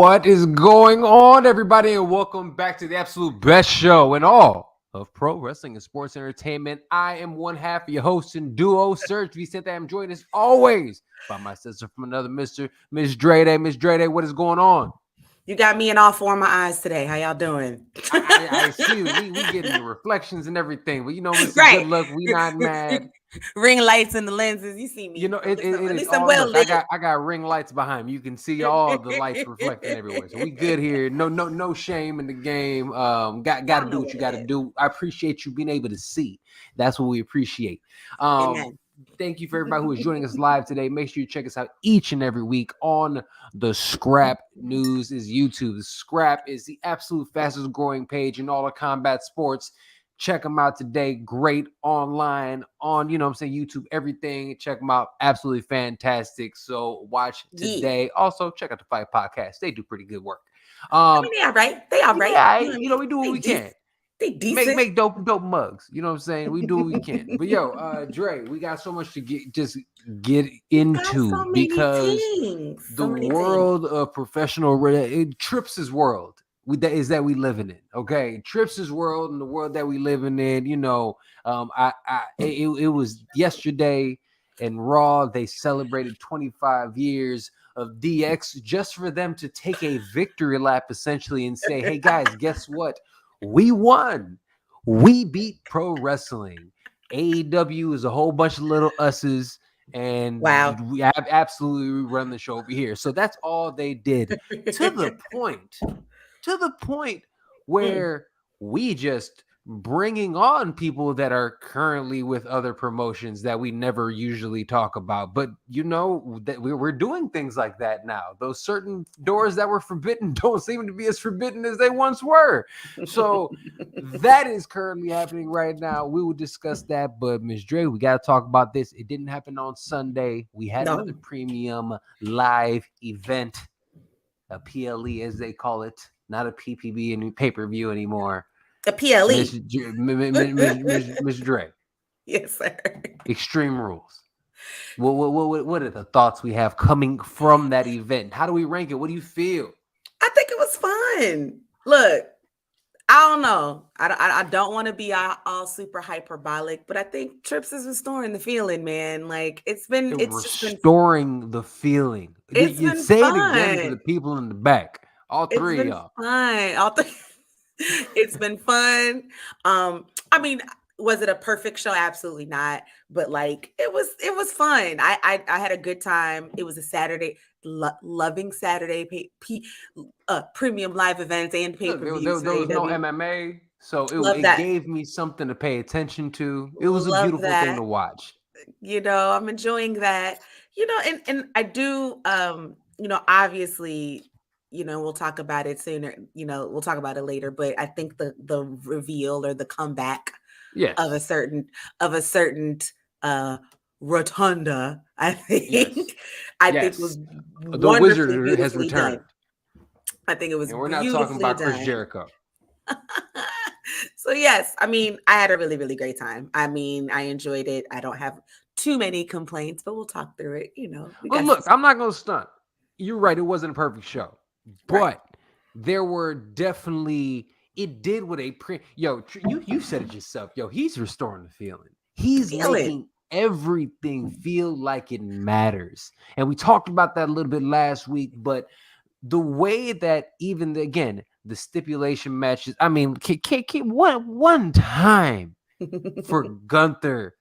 What is going on, everybody, and welcome back to the absolute best show in all of pro wrestling and sports entertainment. I am one half of your host and duo, SERG VICENTE. I'm joined as always by my sister from another mister, Miss Drede. Miss Drede, what is going on? You got me in all four of my eyes today. How y'all doing? I see we getting the reflections and everything, but you know, Mr. Right. Good Luck, we not mad. Ring lights and the lenses. You see me. You know, it is I'm all. well Look, lit. I got ring lights behind me. You can see all the lights reflecting everywhere. So we good here. No shame in the game. Got to do what you got to do. I appreciate you being able to see. That's what we appreciate. Amen. Thank you for everybody who is joining us live today. Make sure you check us out each and every week on the Scrap News is YouTube. The Scrap is the absolute fastest growing page in all of combat sports. Check them out today. Great online on, YouTube, everything. Check them out. Absolutely fantastic. So watch today. Also, check out the Fight Podcast. They do pretty good work. They all right. They all right. Yeah, we do what we can. They decent. Make dope mugs. You know what I'm saying? We do what we can. But Dre, we got so much to get into because the world of professional, Trips' world. That we living in, okay? Trips' world and the world that we living in. It was yesterday in Raw. They celebrated 25 years of DX just for them to take a victory lap, essentially, and say, "Hey guys, guess what? We won. We beat pro wrestling. AEW is a whole bunch of little usses." And wow, we have absolutely run the show over here. So that's all they did to the point where we just bringing on people that are currently with other promotions that we never usually talk about. But that we're doing things like that now. Those certain doors that were forbidden don't seem to be as forbidden as they once were. So that is currently happening right now. We will discuss that. But Ms. Dre, we got to talk about this. It didn't happen on Sunday. We had another premium live event, a PLE as they call it. Not a PPV and pay-per-view anymore. A PLE. Miss Dre. Yes, sir. Extreme Rules. What are the thoughts we have coming from that event? How do we rank it? What do you feel? I think it was fun. Look, I don't know. I don't want to be all super hyperbolic, but I think Trips is restoring the feeling, man. Like it's restoring the feeling. It's you been say fun. It again for the people in the back. All three of y'all. Fun. It's been fun. I mean, was it a perfect show? Absolutely not. But like, it was fun. I had a good time. It was a Saturday, loving Saturday premium live events and pay-per-views. There was no MMA, so it gave me something to pay attention to. It was a beautiful thing to watch. I'm enjoying that. And I do. Obviously. We'll talk about it sooner. We'll talk about it later. But I think the reveal or the comeback of a certain rotunda, I think, think was the wizard has returned. Done. I think it was. And we're not talking about Chris Jericho. So yes, I mean, I had a really, really great time. I mean, I enjoyed it. I don't have too many complaints, but we'll talk through it. Look, I'm not gonna stunt. You're right. It wasn't a perfect show. But there were definitely, it did what you said it yourself. He's restoring the feeling. He's making everything feel like it matters. And we talked about that a little bit last week, but the way that even the stipulation matches, I mean, one time for Gunther,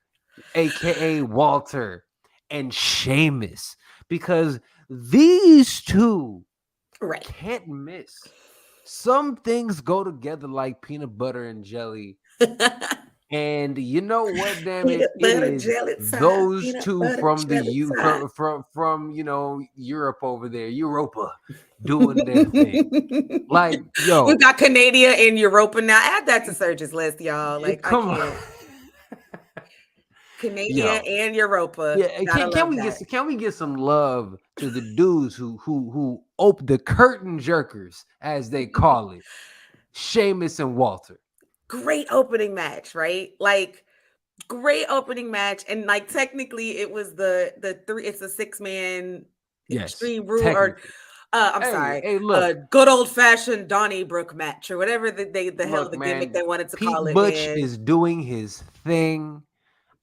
aka Walter, and Sheamus, because these two can't miss. Some things go together like peanut butter and jelly. And you know what, damn it, it is those two from Europe over there, Europa, doing their thing. Like, we got Canada and Europa now. Add that to Surge's list, y'all. Like, come on. Canada and Europa. Yeah, can we get some love to the dudes who open the curtain jerkers, as they call it, Sheamus and Walter. Great opening match, right? Like, great opening match, and like technically it was the three. It's a 6-man Extreme Rule, or I'm Hey, sorry. hey, look, Good old fashioned Donnybrook match or whatever the hell look, the gimmick man. they wanted to Pete call it, Butch man. is doing his thing.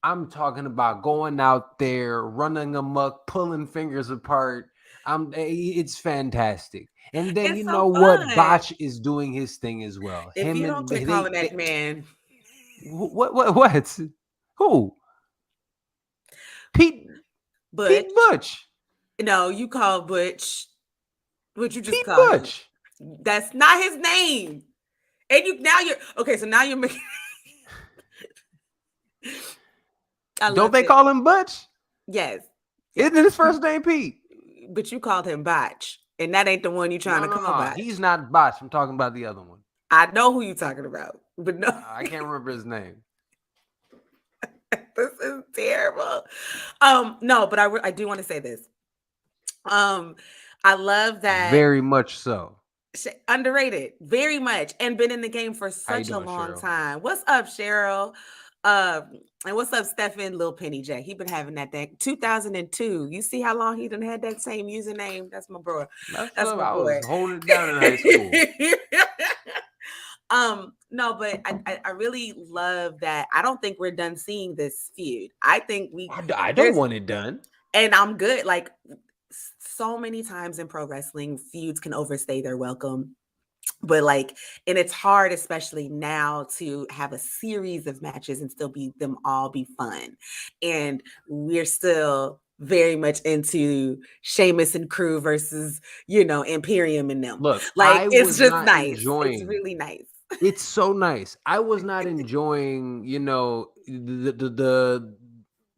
I'm talking about going out there, running amok, pulling fingers apart. It's fantastic. And then It's you so know what? fun. Botch is doing his thing as well. If Him you and don't quit calling that man what? Who? Pete Pete Butch, Butch. no, you call Butch what you just Pete call him. Butch. That's not his name. And you're okay. So now you're making. I Don't love they it. call him Butch? Yes. Isn't his first name Pete? But you called him Botch, and that ain't the one you're trying No, to no, call no. Botch. He's not Botch. I'm talking about the other one. I know who you're talking about, but no, I can't remember his name. this is terrible. No, but I do want to say this. I love that Very much so. underrated very much and been in the game for How you such a doing, long Cheryl? time. What's up, Cheryl? And what's up, Stefan, Lil Penny J? He been having that thing 2002. You see how long he done had that same username? That's my bro. That's That's what my I was boy. holding it down in high school. No, but I really love that. I don't think we're done seeing this feud. I think I don't there's want it done. and I'm good. Like so many times in pro wrestling, feuds can overstay their welcome. But like, and it's hard, especially now, to have a series of matches and still be them all be fun. And we're still very much into Sheamus and crew versus, Imperium and them. Look, Like I it's was just not nice. It's enjoying. really nice. It's so nice. I was not enjoying,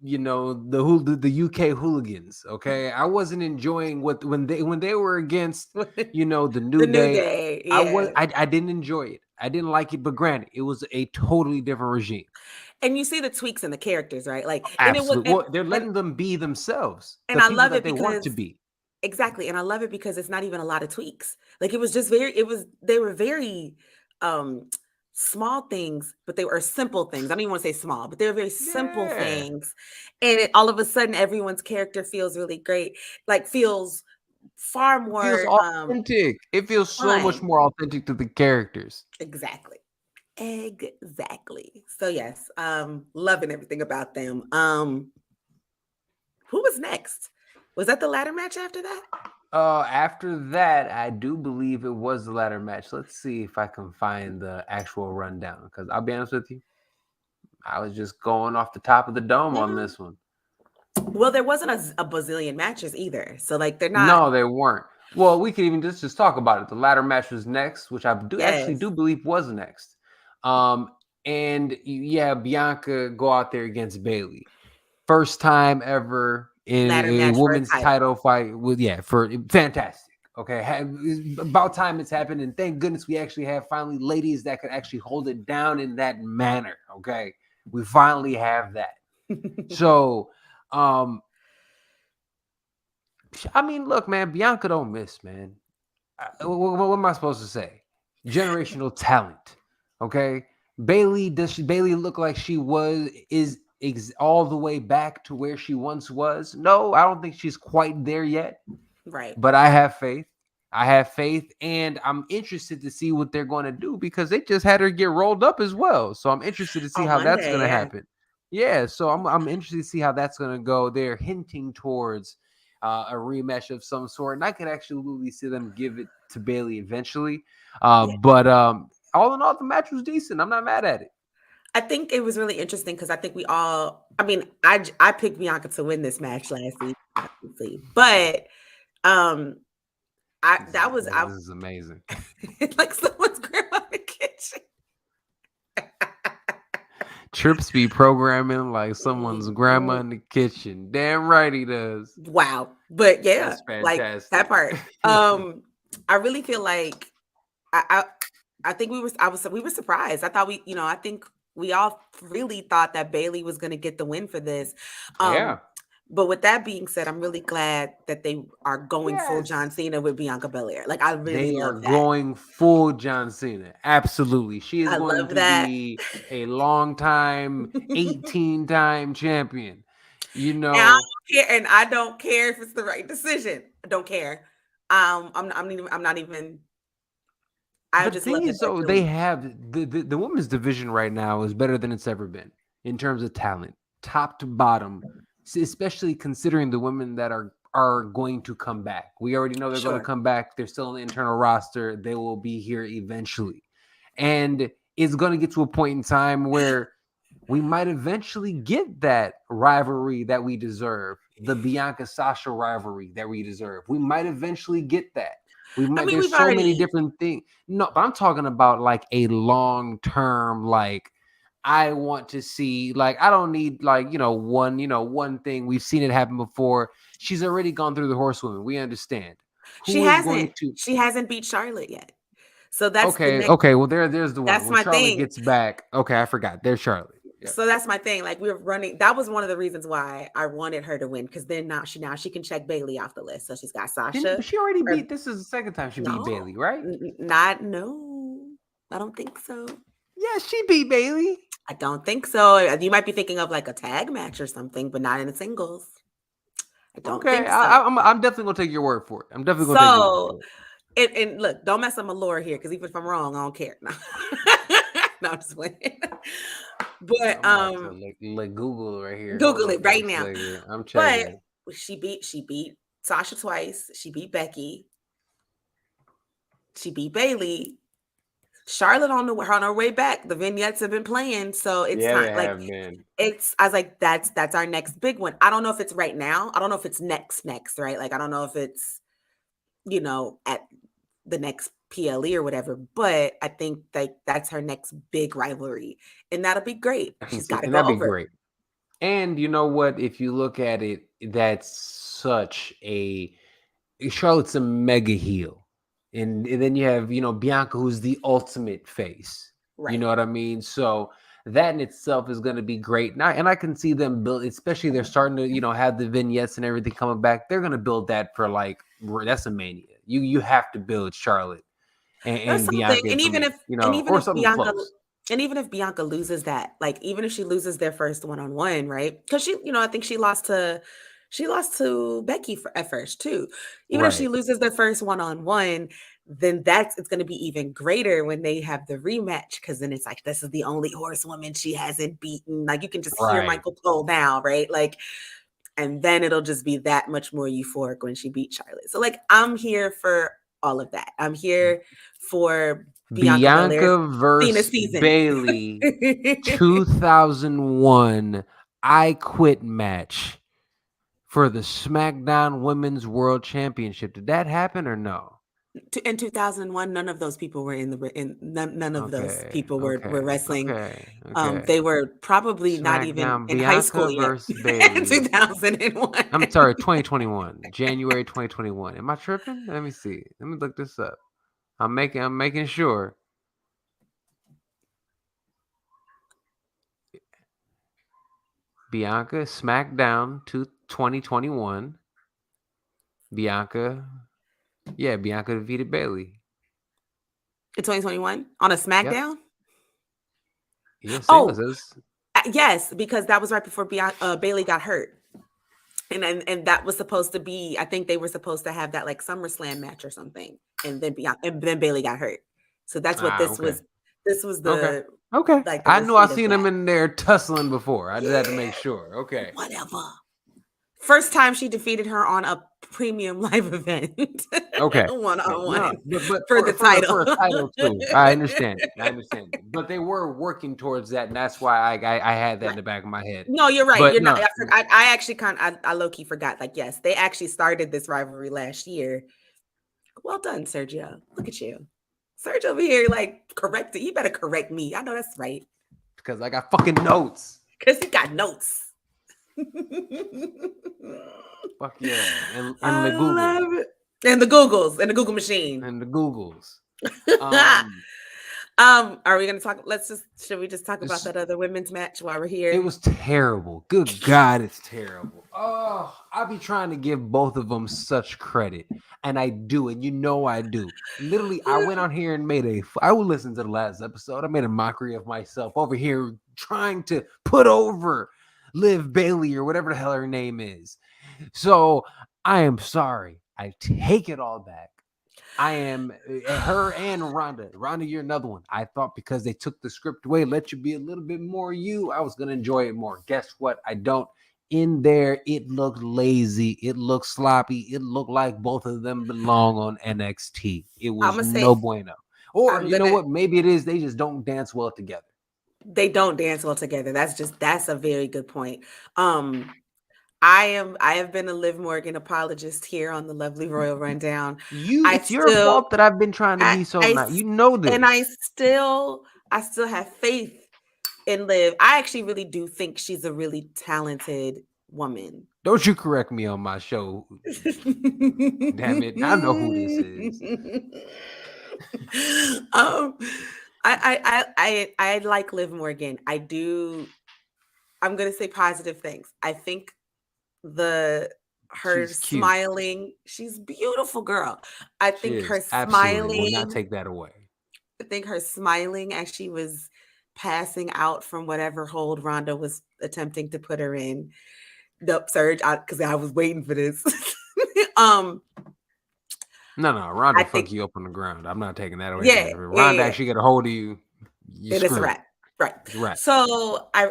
the UK hooligans. Okay, I wasn't enjoying when they were against, the The New New Day. Day, I yeah. was I didn't enjoy it. I didn't like it. But granted, it was a totally different regime. And you see the tweaks in the characters, right? Like, and it was, Absolutely. Well, they're letting them be themselves, and the I people love that it they want to because be. exactly. And I love it because it's not even a lot of tweaks. Like it was just they were very um small things, but they were simple things. I don't even want to say small, but they were very simple Yeah. things. And all of a sudden everyone's character feels really great. Like feels far It feels more authentic. It feels so much fun. more authentic to the characters. Exactly. Exactly. So yes, loving everything about them. Who was next? Was that the ladder match after that? After that, I do believe it was the ladder match. Let's see if I can find the actual rundown. Because I'll be honest with you, I was just going off the top of the dome on this one. Well, there wasn't a bazillion matches either. So like they're not. No, they weren't. Well, we could even just talk about it. The ladder match was next, which I Yes. do believe was next. And yeah, Bianca go out there against Bailey. First time ever in Ladder a match for a women's title fight for fantastic. Okay, about time it's happened, and thank goodness we actually have finally ladies that could actually hold it down in that manner. Okay, we finally have that. So, I mean, look, man, Bianca don't miss, man. What am I supposed to say? Generational talent. Okay, Bailey look like she is all the way back to where she once was? No, I don't think she's quite there yet. Right. But I have faith. I have faith, and I'm interested to see what they're going to do because they just had her get rolled up as well. So I'm interested to see On how that's going Monday, to yeah. happen. Yeah, so I'm interested to see how that's going to go. They're hinting towards a rematch of some sort, and I could actually see them give it to Bailey eventually. But all in all, the match was decent. I'm not mad at it. I think it was really interesting because I think we all. I mean, I picked Bianca to win this match last week, obviously, but This is amazing. like someone's grandma in the kitchen. Trips be programming like someone's grandma in the kitchen. Damn right he does. Wow. But yeah, That's like fantastic. that part. I really feel like I think we were surprised. I thought I think we all really thought that Bailey was going to get the win for this. Yeah. But with that being said, I'm really glad that they are going full Yes. John Cena with Bianca Belair. Like I really They are love that. going full John Cena. Absolutely. She is I going love to that. be a long time 18-time champion. And I don't care if it's the right decision. I don't care. I'm not even. I But the just thing love that is, they're though, they doing. have the women's division right now is better than it's ever been in terms of talent, top to bottom, especially considering the women that are going to come back. We already know they're going to Sure. come back. They're still on the internal roster. They will be here eventually, and it's going to get to a point in time where we might eventually get that rivalry that we deserve, the Bianca Sasha rivalry that we deserve. We might eventually get that. We I might. mean, There's we've so many already. different things. No, but I'm talking about like a long term. Like I want to see. Like I don't need like one thing. We've seen it happen before. She's already gone through the horsewoman. We understand. She Who is going hasn't. to? She hasn't beat Charlotte yet. So that's the Okay, next. okay. Well, there's the one That's when my Charlotte thing. gets back. Okay, I forgot. There's Charlotte. Yep. So that's my thing. Like we're running. That was one of the reasons why I wanted her to win because then now she can check Bailey off the list. So she's got Sasha. Didn't she already Or beat? This is the second time she beat no, Bailey, right? not no. I don't think so. Yeah, she beat Bailey. I don't think so. You might be thinking of like a tag match or something, but not in the singles. I don't Okay, think so. I'm definitely gonna take your word for it. I'm definitely gonna take your word So, for it. and look, don't mess up my lore here because even if I'm wrong, I don't care. No, no, I'm just playing. But I'm about to like Google right here. Hold Google on it for a right now. second. I'm But checking. she beat Sasha twice. She beat Becky. She beat Bailey. Charlotte on her way back. The vignettes have been playing, so it's Yeah, time. they Like have been. it's. I was like, that's our next big one. I don't know if it's right now. I don't know if it's next, right? Like I don't know if it's at the next PLE or whatever. But I think like that's her next big rivalry, and that'll be great. I can She's see, got to and go that'd be over. great. And you know what? If you look at it, that's such a Charlotte's a mega heel. And then you have, Bianca, who's the ultimate face. You Right. know what I mean? So that in itself is going to be great. And I can see them build, especially they're starting to, have the vignettes and everything coming back. They're going to build that for like that's a mania. You have to build Charlotte There's and something, Bianca and for even me, if and even or if something Bianca close. and even if Bianca loses that, like even if she loses their first one-on-one, right? Because I think she lost to Becky at first too. Even if she Right. loses their first one-on-one, then it's going to be even greater when they have the rematch because then it's like this is the only horsewoman she hasn't beaten. Like you can just hear Right. Michael Cole now, right? Like, and then it'll just be that much more euphoric when she beat Charlotte. So like I'm here for all of that. I'm here for Bianca Belair's Bianca Cena versus season. Bailey 2001 I Quit match for the SmackDown Women's World Championship. Did that happen or no? In 2001, none of those people were none of those Okay, people were wrestling. okay. They were probably not even SmackDown in high Bianca school yet versus in Bailey. 2001. I'm sorry, 2021, January 2021. Am I tripping? Let me see. Let me look this up. I'm making sure. Bianca SmackDown to 2021. Bianca, yeah, Bianca defeated Bailey. In 2021 on a Yep. SmackDown? Yes, Oh, says. yes, because that was right before Bailey got hurt. And that was supposed to be, I think they were supposed to have that like SummerSlam match or something. And then Bailey got hurt. So that's what this Okay. was. This was Okay. the Okay. like the I knew I receipt of seen them that. in there tussling before. I just had to Yeah, make sure. Okay. whatever. First time she defeated her on a premium live event. Okay. No, One-on-one but for the title. for a title too. I understand it. But they were working towards that, and that's why I had that in the back of my head. No, you're right. But You're not. no, I actually I low key forgot. Like, yes, they actually started this rivalry last year. Well done, Sergio. Look at you, Sergio over here. Like, correct it. You better correct me. I know that's right because I got fucking notes. because he got notes. Fuck yeah, and I the Google love it. And the Googles and the Google machine. and the Googles. Are we gonna talk? Should we just talk about that other women's match while we're here? It was terrible. Good God, it's terrible. Oh, I be trying to give both of them such credit, and I do, and I do. Literally, I went on here and I will listen to the last episode. I made a mockery of myself over here trying to put over Liv Bailey or whatever the hell her name is. So I am sorry. I take it all back. I am her and Rhonda. Rhonda, you're another one. I thought because they took the script away, let you be a little bit more you, I was gonna enjoy it more. Guess what? I don't. In there, it looked lazy. It looked sloppy. It looked like both of them belong on NXT. It was I'm gonna say no bueno. Or I'm you know gonna. what? Maybe it is. They just don't dance well together. They don't dance well together. That's a very good point. I have been a Liv Morgan apologist here on the Lovely Royal Rundown. I It's your fault that I've been trying to I, be so I nice. You know this. and I still have faith in Liv. I actually really do think she's a really talented woman. Don't you correct me on my show. Damn it. I know who this is. I like Liv Morgan. I do. I'm gonna say positive things. I think her She's cute. smiling, she's beautiful girl. I She think is. her Absolutely. Will not smiling, take that away. I think her smiling as she was passing out from whatever hold Rhonda was attempting to put her in. The surge out because I was waiting for this. No, Rhonda I fuck think you up on the ground. I'm not taking that away. yeah, If yeah, Rhonda yeah. actually get a hold of you, you It is a screwed. wrap. Right. Right. So I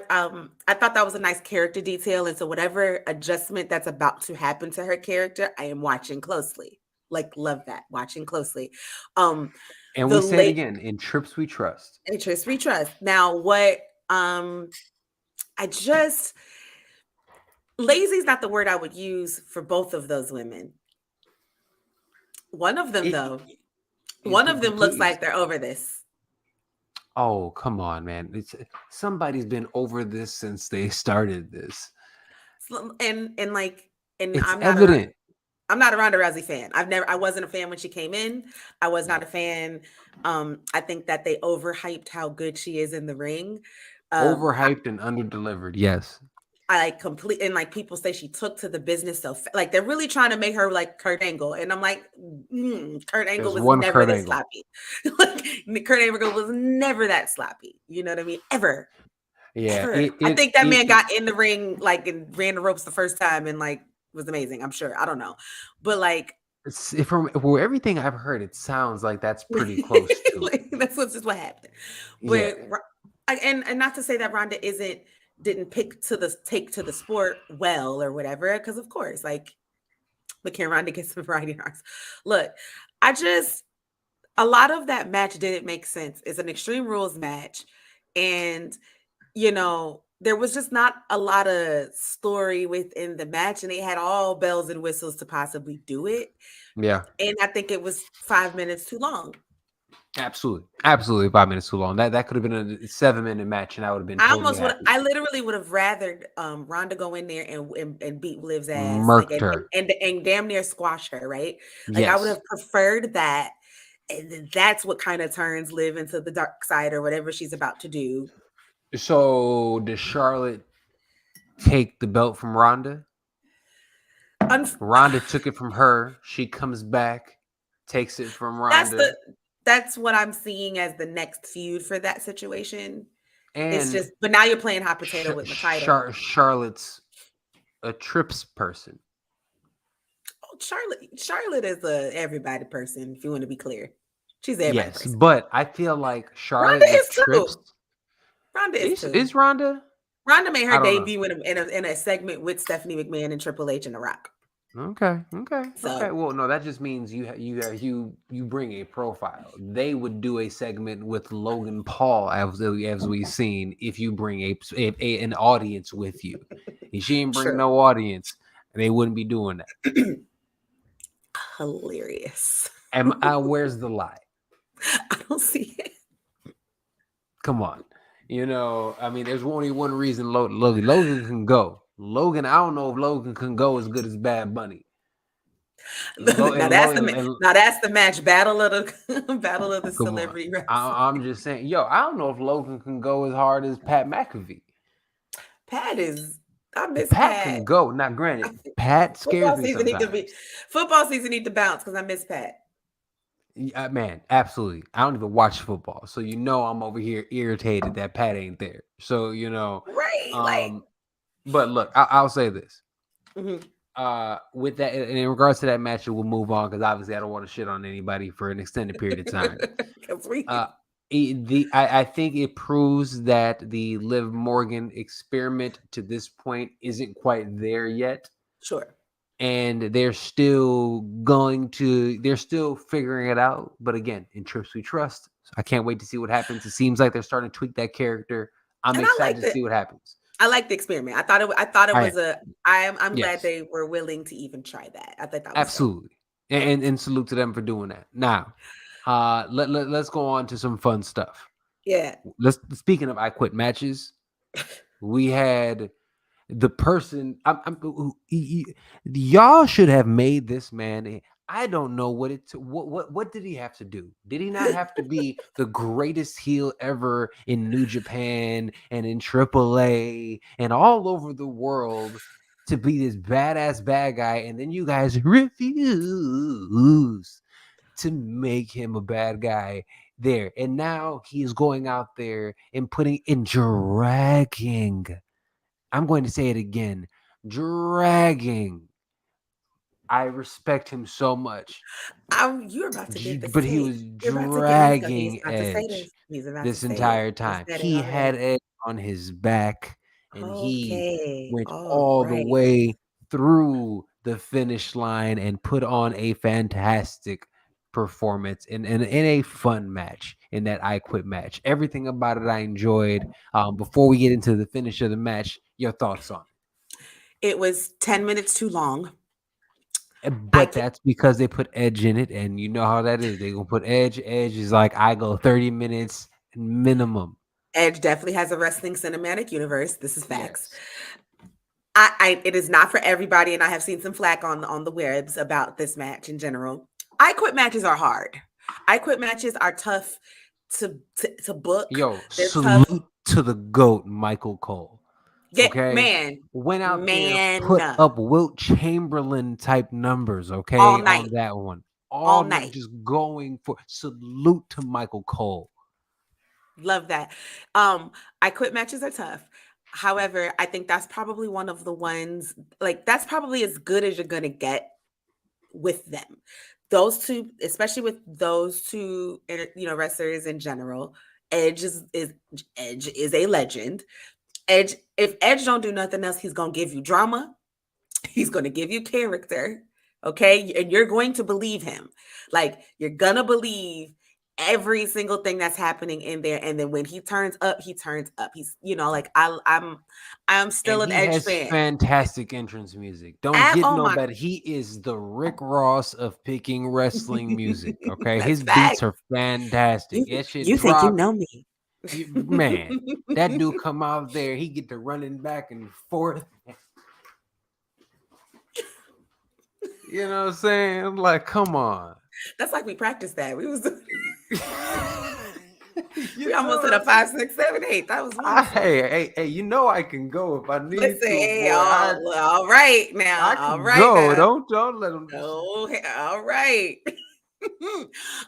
thought that was a nice character detail. And so whatever adjustment that's about to happen to her character, I am watching closely. Like love that. Watching closely. And The we say it again, in trips we trust. interest we trust. Now what lazy is not the word I would use for both of those women. One of them though, one of them looks Please. like they're over this. Oh, come on, man. It's somebody's been over this since they started this. And It's I'm not evident. I'm not a Ronda Rousey fan. I wasn't a fan when she came in. I was not a fan. I think that they overhyped how good she is in the ring. Overhyped and underdelivered. Yes. I and like people say she took to the business so like they're really trying to make her like Kurt Angle, and I'm like, Kurt Angle was never this sloppy. Like Kurt Angle was never that sloppy. You know what I mean? Ever. Yeah. Ever. I think that man got in the ring like and ran the ropes the first time and like was amazing. I'm sure. I don't know, but like from everything I've heard, it sounds like that's pretty close to like, that's just what happened. But and not to say that Rhonda didn't take to the sport well or whatever, because of course, like, but can Rhonda get some variety arcs? Look, a lot of that match didn't make sense. It's an Extreme Rules match, and there was just not a lot of story within the match, and they had all bells and whistles to possibly do it. Yeah. And I think it was 5 minutes too long. Absolutely 5 minutes too long. That could have been a 7-minute match, and I would have been. I literally would have rathered Rhonda go in there and beat Liv's ass, murked her, and damn near squash her. Right? Like I would have preferred that, and that's what kind of turns Liv into the dark side or whatever she's about to do. So does Charlotte take the belt from Rhonda? Rhonda took it from her. She comes back, takes it from Rhonda. That's what I'm seeing as the next feud for that situation. And it's just, but now you're playing hot potato with the title. Charlotte's a trips person. Oh, Charlotte is a everybody person. If you want to be clear, she's everybody person. But I feel like Charlotte Rhonda is trips. Too. Rhonda is too. Is Rhonda? Rhonda made her debut in a segment with Stephanie McMahon and Triple H and The Rock. Okay. Well, no, that just means you bring a profile. They would do a segment with Logan Paul, as we've seen, if you bring an audience with you. If she didn't bring no audience, they wouldn't be doing that. Hilarious. Where's the lie? I don't see it. Come on. I mean, there's only one reason Logan can go. Logan, I don't know if Logan can go as good as Bad Bunny. Now that's the match battle of the celebrity wrestling. I'm just saying, I don't know if Logan can go as hard as Pat McAfee. I miss Pat can go. Now, granted, Pat scares me sometimes. Football season need to bounce because I miss Pat. Man, absolutely. I don't even watch football, so I'm over here irritated that Pat ain't there. So right, But look, I'll say this: with that, in regards to that match, we'll move on because obviously I don't want to shit on anybody for an extended period of time. I think it proves that the Liv Morgan experiment to this point isn't quite there yet. Sure. And they're still figuring it out. But again, in Trips we trust. So I can't wait to see what happens. It seems like they're starting to tweak that character. I'm excited to see what happens. I like the experiment. I thought it was I'm glad they were willing to even try that. I thought that was absolutely. And salute to them for doing that. Now, let's go on to some fun stuff. Yeah. Speaking of I Quit matches, we had the person. Y'all should have made this man. I don't know what did he have to do? Did he not have to be the greatest heel ever in New Japan and in AAA and all over the world to be this badass bad guy? And then you guys refuse to make him a bad guy there. And now he is going out there and dragging. I'm going to say it again. Dragging. I respect him so much. You're about to get this. But he was dragging Edge this entire time. He had Edge on his back, and he went all the way through the finish line and put on a fantastic performance in a fun match in that I Quit match. Everything about it I enjoyed. Before we get into the finish of the match, your thoughts on it? It was 10 minutes too long. But that's because they put Edge in it, and you know how that is. They're gonna put Edge. Edge is like, I go 30 minutes minimum. Edge definitely has a wrestling cinematic universe. This is facts. Yes. It is not for everybody, and I have seen some flack on the webs about this match in general. I Quit matches are hard. I Quit matches are tough to book. Yo, salute to the GOAT, Michael Cole. Yeah, okay, man, went out there, put up Wilt Chamberlain type numbers. Okay, all night on that one, all night, just going for salute to Michael Cole. Love that. I Quit matches are tough. However, I think that's probably one of the ones, like that's probably as good as you're gonna get with them. Those two, especially with those two, wrestlers in general. Edge is a legend. Edge, if Edge don't do nothing else, he's gonna give you drama. He's gonna give you character, okay? And you're going to believe him. Like you're gonna believe every single thing that's happening in there. And then when he turns up, he turns up. He's, like I'm still an Edge fan. Fantastic entrance music. Don't get no better. He is the Rick Ross of picking wrestling music. Okay, his beats are fantastic. You think you know me? Man, that dude come out there, he get to running back and forth. You know what I'm saying? I'm like, come on. That's like we practiced that. We was we almost hit a 5, 6, 7, 8. That was hey, you know I can go if I need to. Hey, all right now. I can all right go. Now. Don't let them. Oh, all right.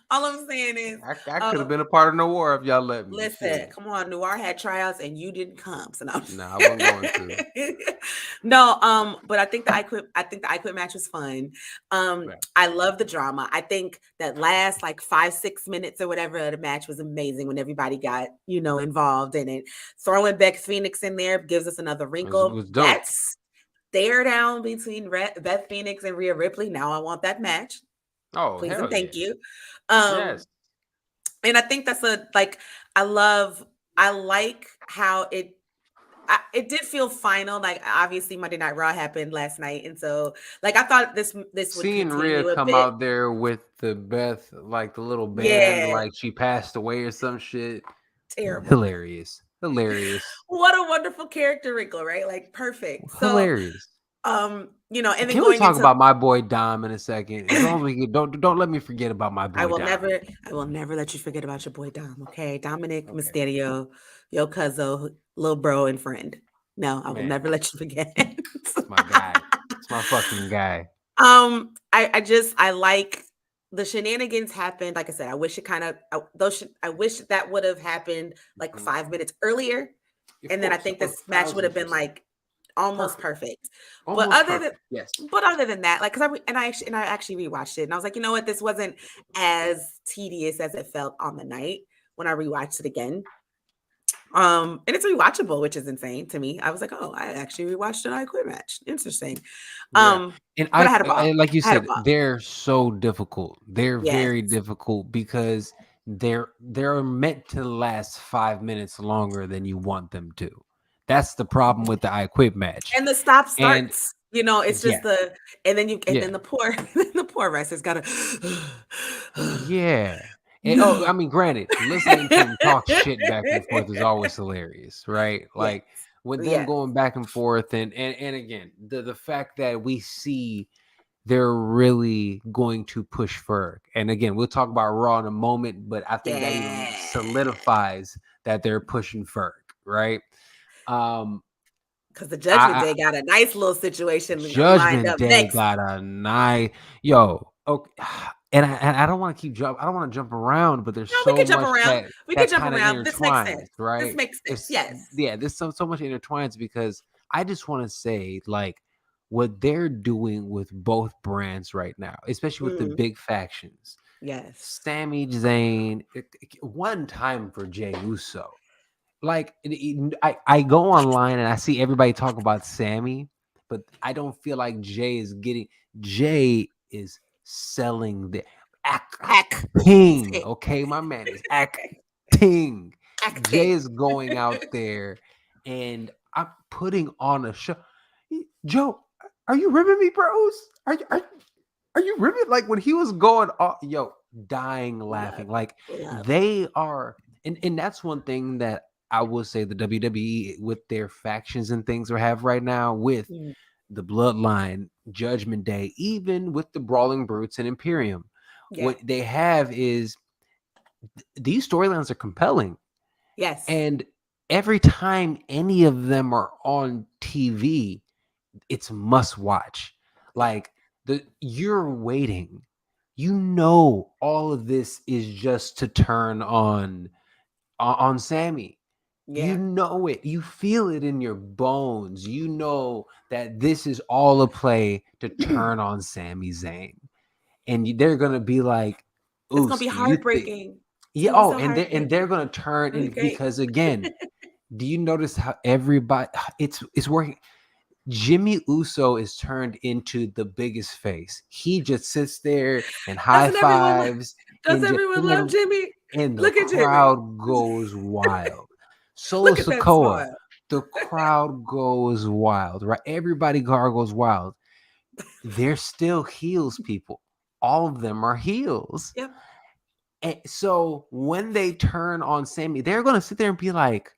All I'm saying is I could have been a part of the war if y'all let me. Listen, come on, Noir had tryouts and you didn't come. So I wasn't going to. No, but I think the I Quit match was fun. Right. I love the drama. I think that last like 5, 6 minutes or whatever of the match was amazing when everybody got, involved in it. Throwing Beth Phoenix in there gives us another wrinkle. It was dope. That's stare down between Beth Phoenix and Rhea Ripley. Now I want that match. Oh, please and thank you. Yes. And I think that's I like how it did feel final. Like obviously Monday Night Raw happened last night. And so like I thought this would seeing Rhea come out there with the Beth, like the little band, like she passed away or some shit. Terrible. Hilarious. What a wonderful character wrinkle, right? Like perfect. Hilarious. And then can we talk about my boy Dom in a second? Don't let me forget about my boy. I will never let you forget about your boy Dom. Okay, Dominic Mysterio, your cousin, little bro, and friend. No, I will never let you forget. It's my guy. It's my fucking guy. I like the shenanigans happened. Like I said, I wish it I wish that would have happened like 5 minutes earlier, and then I think this match would have been like almost perfect. But Almost perfect. Yes. other than that, like, because I actually rewatched it, and I was like, you know what, this wasn't as tedious as it felt on the night when I rewatched it again. And it's rewatchable, which is insane to me. I was like, oh, I actually rewatched an I Quit match. Interesting. Yeah. And But I had a ball. like you I had a said, ball. they're so difficult. They're Yes. very difficult because they're meant to last 5 minutes longer than you want them to. That's the problem with the I Quit match. And the stop And starts. It's just yeah, and then yeah, the poor the poor wrestler's gotta yeah. And no. I mean, granted, listening to them talk shit back and forth is always hilarious, right? Yes. Like with them Yes. going back and forth, and again, the fact that we see they're really going to push Ferg. And again, we'll talk about Raw in a moment, but I think that even Yeah. solidifies that they're pushing Ferg, right? Because the Judgment Day got a nice little situation lined Judgment up Day next. got a nice okay. And I don't want to keep jump. I don't want to jump around, but there's No, we so can jump much around. We can that jump kind of around. This makes sense. intertwines, right? This makes sense. Yes. There's so much intertwines because I just want to say, like, what they're doing with both brands right now, especially with the big factions. Yes. Sami Zayn, one time for Jey Uso. Like, I go online and I see everybody talk about Sammy, but I don't feel like Jay is selling the acting. Okay, my man is acting. Jay is going out there and I'm putting on a show. Joe, are you ribbing me, bros? Are you ribbing? Like when he was going off, dying laughing. Like they are, and that's one thing that I will say the WWE with their factions and things they have right now with the Bloodline, Judgment Day, even with the Brawling Brutes and Imperium. Yeah. What they have is these storylines are compelling. Yes. And every time any of them are on TV, it's must watch. Like you're waiting. All of this is just to turn on Sammy. Yeah. You know it. You feel it in your bones. You know that this is all a play to turn on Sami Zayn. And they're going to be like, it's going to be heartbreaking. Yeah. They're going to turn in because again, do you notice how everybody it's working? Jimmy Uso is turned into the biggest face. He just sits there and high fives. Does everyone love Jimmy? And the crowd goes wild. Solo Sikoa, the crowd goes wild, right? Everybody goes wild. They're still heels, people. All of them are heels. Yep. And so when they turn on Sammy, they're going to sit there and be like,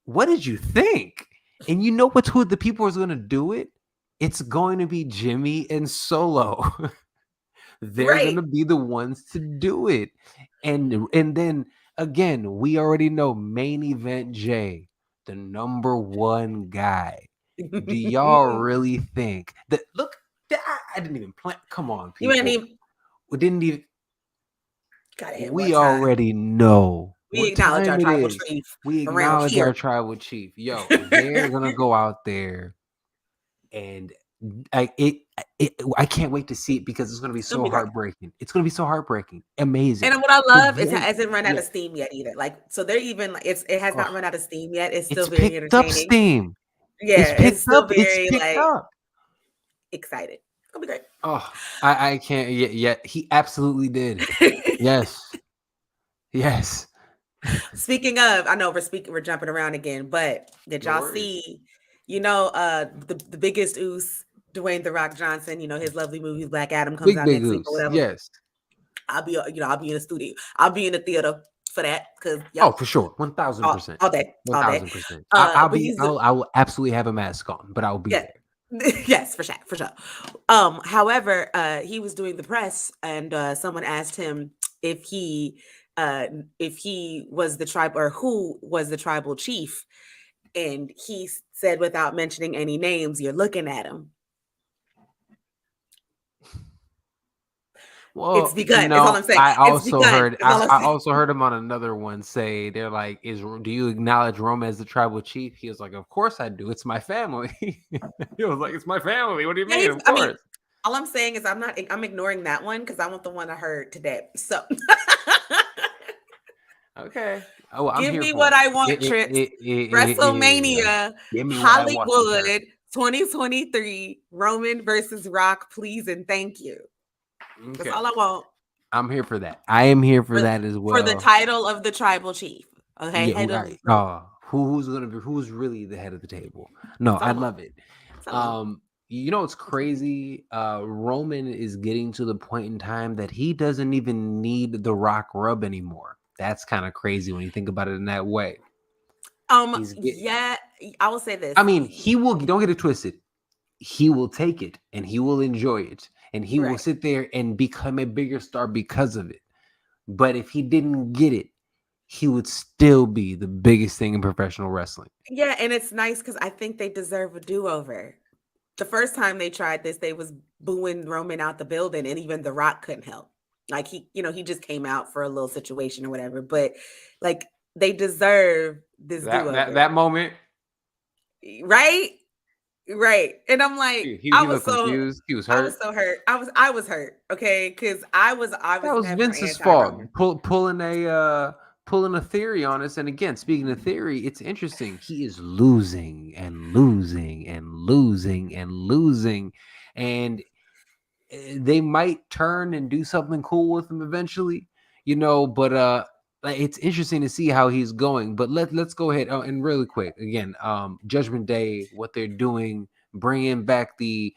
what did you think? And you know who the people is going to do it? It's going to be Jimmy and Solo. They're going to be the ones to do it. And then again, we already know main event Jay, the number one guy. Do y'all really think that? Look, I didn't even plan. Come on, people. We didn't even. We already know. We acknowledge our tribal chief. We acknowledge our tribal chief. Yo, they're gonna go out there, and I can't wait to see it because it's gonna be so heartbreaking. It's gonna be so heartbreaking, amazing. And what I love is it hasn't run out of steam yet either. Like so, they're even it has not run out of steam yet. It's still very entertaining. Up steam. Yeah, it's still very up. Excited. It's gonna be great. Oh, I can't yet. He absolutely did. Yes. Yes. Speaking of, I know we're jumping around again, but did y'all see, the biggest oos, Dwayne The Rock Johnson, his lovely movie Black Adam comes out next week or whatever. Yes. I'll be in the studio. I'll be in the theater for that because for sure, 1,000%, all day, 1,000%. I will absolutely have a mask on, but I'll be there. Yes, for sure. However, he was doing the press, and someone asked him if he was the tribe or who was the tribal chief, and he said without mentioning any names, "You're looking at him." It's Well, begun. Is all I'm saying. I It's also begun. heard Is all I'm I saying. also heard him on another one say they're like, do you acknowledge Roman as the tribal chief? He was like, of course I do. It's my family. He was like, it's my family. What do you Yeah, mean? Of I mean, course. all I'm saying is I'm ignoring that one because I want the one I heard today. So Okay. Oh, I'm give here me for what it. I want, Trips. Yeah. WrestleMania, Give me what I want, sir. Hollywood, 2023, Roman versus Rock, please and thank you. That's Okay. all I want I'm here for that. I am here for that as for the well. title of the tribal chief. Okay, Yeah, head of the throne. who's really the head of the table? No, That's all I I want. love it. That's all I want. It's crazy. Roman is getting to the point in time that he doesn't even need the Rock rub anymore. That's kind of crazy when you think about it in that way. Yeah, I will say this. I mean, he will. Don't get it twisted. He will take it and he will enjoy it and he will Right. sit there and become a bigger star because of it. But if he didn't get it, he would still be the biggest thing in professional wrestling. Yeah, and it's nice because I think they deserve a do-over. The first time they tried this, they was booing Roman out the building, and even The Rock couldn't help. Like he just came out for a little situation or whatever. But like they deserve this do-over. That moment, Right? Right. And I'm like, he looked confused. He was I was hurt. so hurt. I was hurt. Okay. Cause I was That was never Vince's anti-Roman. fault. Pulling a theory on us. And again, speaking of theory, it's interesting. He is losing and losing and losing and losing. And they might turn and do something cool with him eventually, but it's interesting to see how he's going. But let's go ahead and really quick again, Judgment Day, what they're doing, bringing back the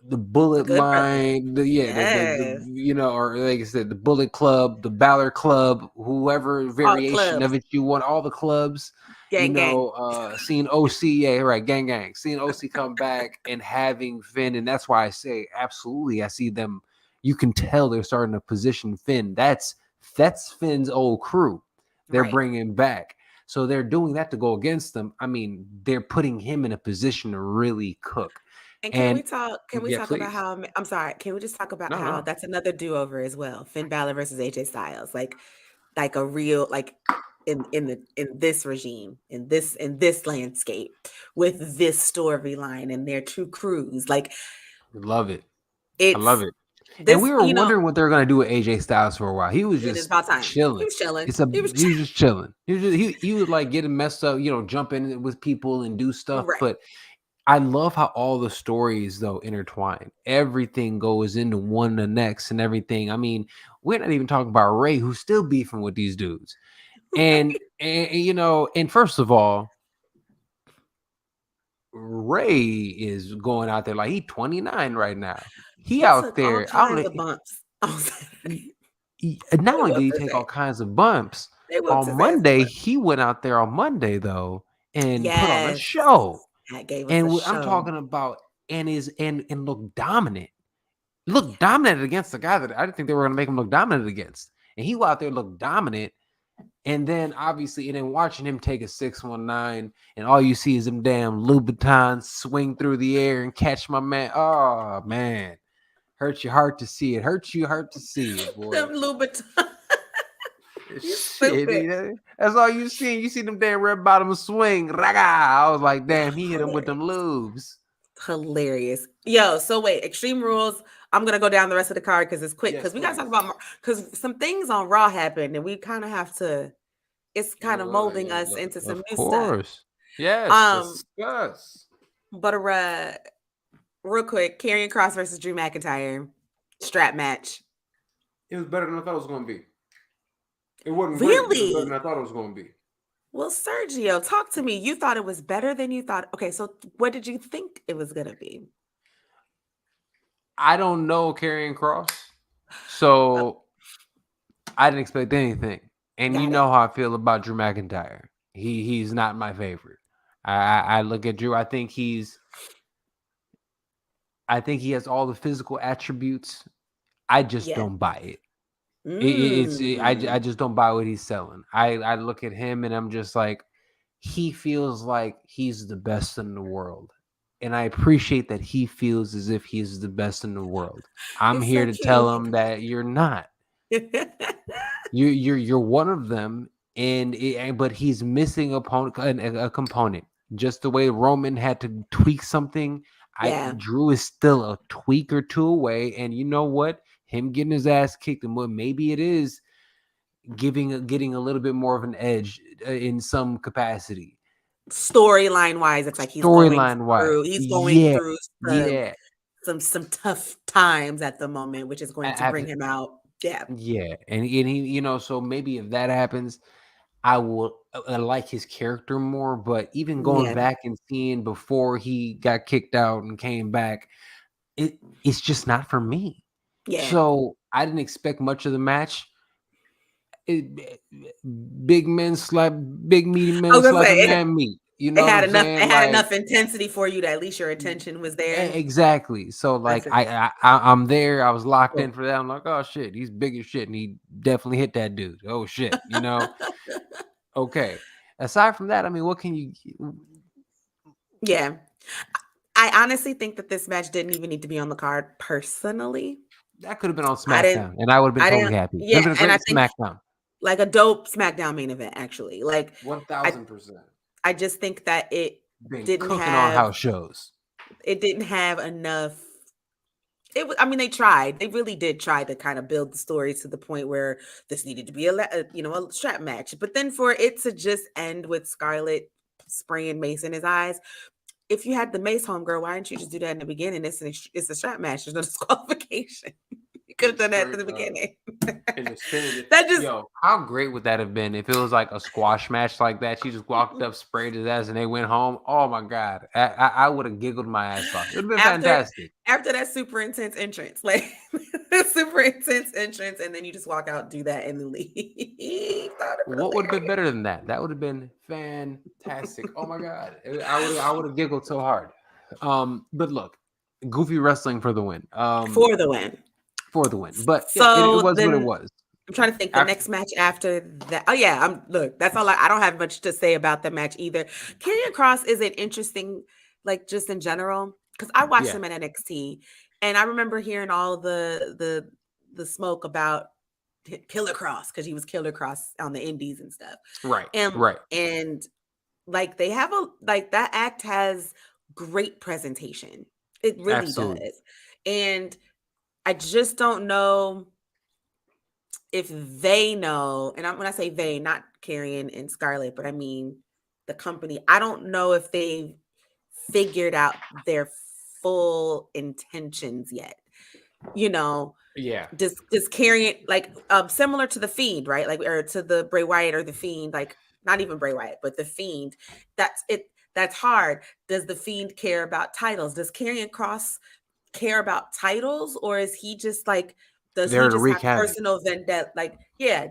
The bullet Good Brothers. line, Yes. or like I said, the Bullet Club, the Balor Club, whoever All the variation clubs. of it you want, all the clubs. Gang, gang. Seeing OC, yeah, right, gang, seeing OC come back and having Finn, and that's why I say absolutely, I see them. You can tell they're starting to position Finn. That's Finn's old crew. They're Right. bringing back, so they're doing that to go against them. I mean, they're putting him in a position to really cook. And can we And talk? Can we yeah, talk about please. how? I'm sorry. Can we just talk about No, how no. that's another do-over as well? Finn Balor versus AJ Styles, like a real in this regime, in this landscape, with this storyline and their two crews. Like Love it. I love it's it. And this. we were wondering what they were going to do with AJ Styles for a while. He was It is just about time. He chilling. was chilling. He was just chilling. He was like getting messed up, jump in with people and do stuff. Right. But I love how all the stories though intertwine. Everything goes into one the next and everything. I mean, we're not even talking about Ray, who's still beefing with these dudes. And first of all, Ray is going out there like he's 29 right now. He out took all there. kinds of bumps. Not only did he take all kinds of bumps They whooped on his ass Monday, for it. he went out there on Monday though and put on a Yes. show. That gave us And a I'm show. talking about and look dominant. Look dominant against the guy that I didn't think they were going to make him look dominant against. And he out there looked dominant. And then obviously, and then watching him take a 619, and all you see is them damn Louboutins swing through the air and catch my man. Oh man, hurts your heart to see it. Hurts your heart to see it, boy. Them Louboutins. Shit, that's all you see. You see them damn red bottoms swing. Raga. I was like, damn, he hit him with them lubes. Hilarious. Yo, so wait, Extreme Rules. I'm gonna go down the rest of the card because it's quick. Because we gotta talk about because some things on Raw happened and we kind of have to. It's kind of molding us into some new stuff. Yes. Yes. But real quick, Karrion Kross versus Drew McIntyre strap match. It was better than I thought it was going to be. It wasn't really great, it was better than I thought it was going to be. Well, Sergio, talk to me. You thought it was better than you thought. Okay, so what did you think it was gonna be? I don't know Karrion Kross, so I didn't expect anything. And you know how I feel about Drew McIntyre. He's not my favorite. I look at Drew. I think he has all the physical attributes. I just don't buy it. I just don't buy what he's selling. I look at him and I'm just like, he feels like he's the best in the world. and I appreciate that he feels as if he's the best in the world. I'm It's here so to tell him cute. that you're not. You're one of them, but he's missing a component. Just the way Roman had to tweak something, Yeah. Drew is still a tweak or two away. And you know what? Him getting his ass kicked, and maybe it is getting a little bit more of an edge in some capacity. Storyline wise, it's like he's going Storyline wise, through yeah, some tough times at the moment, which is going to bring him out. Yeah. yeah, and he, so maybe if that happens, I will like his character more. But even going Yeah. back and seeing before he got kicked out and came back, it's just not for me. Yeah. So I didn't expect much of the match. Big men slap big meaty I men was gonna slapping say man meat. You it know what had I'm enough. saying? It had Like, enough intensity for you that at least your attention was there. exactly. So like That's it. I'm there. I was locked Cool. in for that. I'm like, oh shit, he's big as shit, and he definitely hit that dude. Oh shit, Okay. Aside from that, I mean, what can you? Yeah. I honestly think that this match didn't even need to be on the card. Personally, That could have been on I didn't. SmackDown, and I would have been I totally didn't. happy. It would Yeah, have been a and I great think SmackDown. like a dope SmackDown main event. Actually, like I 1000%. I just think that Been didn't cooking on have house shows. it didn't have enough. It was. I mean, they tried. They really did try to kind of build the story to the point where this needed to be a strap match. But then for it to just end with Scarlett spraying mace in his eyes, if you had the mace homegirl, why didn't you just do that in the beginning? It's a strap match. There's no disqualification. You could have done that at the beginning. That just how great would that have been if it was like a squash match like that? She just walked up, sprayed his ass, and they went home. Oh my god, I would have giggled my ass off. It would have been fantastic. After that super intense entrance, and then you just walk out, and do that, and then leave. What would have been better than that? That would have been fantastic. Oh my god, I would have giggled so hard. But look, goofy wrestling for the win. For the win. But so it was then, what it was. I'm trying to think the next match after that. Oh yeah, that's all. I don't have much to say about the match either. Karrion Kross is an interesting, like just in general, because I watched him at NXT, and I remember hearing all the smoke about Killer Kross because he was Killer Kross on the Indies and stuff. Right. And like they have that act has great presentation. It really does, and I just don't know if they know, and when I say they, not Karrion and Scarlett, but I mean the company. I don't know if they've figured out their full intentions yet. Yeah. Does Karrion, like similar to the Fiend, right? Like, or to the Bray Wyatt or the Fiend, like not even Bray Wyatt, but the Fiend. That's it. That's hard. Does the Fiend care about titles? Does Karrion Kross care about titles, or is he just like, does he just have personal vendetta, like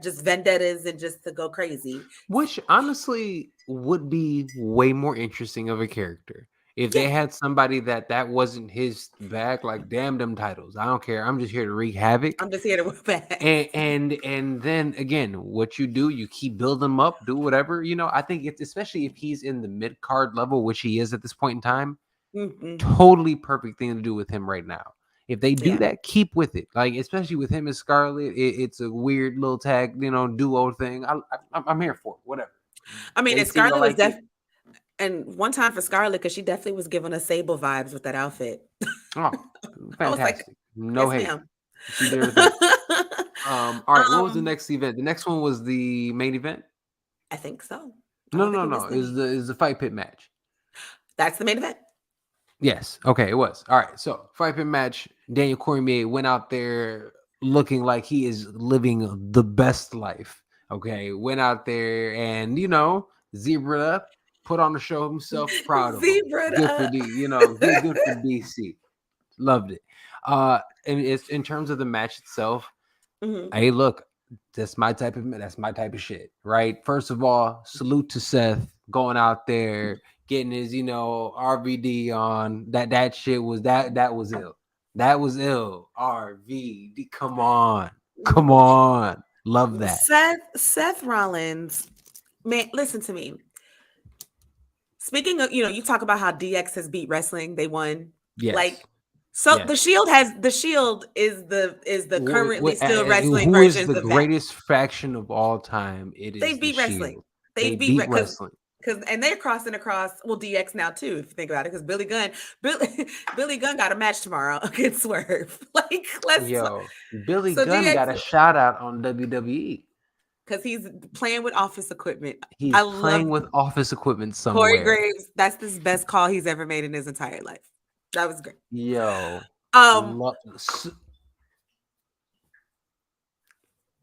just vendettas and just to go crazy? Which honestly would be way more interesting of a character if they had somebody that wasn't his bag. Like, damn them titles, I don't care, I'm just here to wreak havoc. I'm just here to whip back. And then again, what you do, you keep building them up, do whatever. I think it's, especially if he's in the mid-card level, which he is at this point in time, totally perfect thing to do with him right now. If they do that, keep with it. Like, especially with him and Scarlett, it's a weird little tag, duo thing. I'm here for it. Whatever. I mean, and Scarlett was definitely, and one time for Scarlett, because she definitely was giving us Sable vibes with that outfit. Oh, fantastic! Like, no hate. Ma'am. She did her thing. All right. What was the next event? The next one was the main event. I think so. No. Is the fight pit match? That's the main event. Yes. Okay, it was. All right. So, fight pit match. Daniel Cormier went out there looking like he is living the best life. Okay. Went out there and, zebraed up, put on the show himself, proud of him. Good for good for DC. Loved it. And it's in terms of the match itself. Hey, look, that's my type of shit, right? First of all, salute to Seth going out there, getting his, RVD on. That shit was that was ill. That was ill. RVD, come on. Love that. Seth Rollins, man, listen to me. Speaking of, you talk about how DX has beat wrestling. They won. Yes. Like, so Yes. the Shield is the currently still wrestling Who is versions the of that. greatest faction of all time? It They is the beat wrestling. Shield. They They beat beat wrestling. because and they're crossing across DX now too, if you think about it, because Billy Gunn got a match tomorrow against Swerve. Like, Yo, Billy so Gunn got a DX, shout out on WWE. because he's playing with office equipment. He's I playing love with office equipment Corey somewhere. Graves. That's the best call he's ever made in his entire life. That was great. Yo, Um,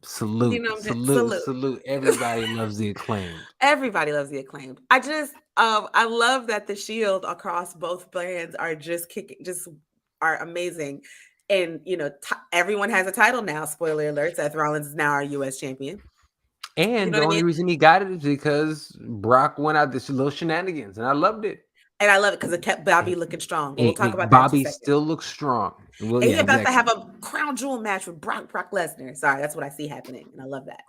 salute, salute. salute. Everybody loves the Acclaimed. Everybody loves the Acclaimed. I love that the Shield across both brands are just are amazing. And everyone has a title now. Spoiler alert: Seth Rollins is now our U.S. champion. And the only reason he got it is because Brock went out this little shenanigans, and I loved it. And I love it because it kept Bobby looking strong. We'll talk about Bobby that in 2 seconds. still looks strong. Well, and he's about to have a crown jewel match with Brock Lesnar. Sorry, that's what I see happening, and I love that.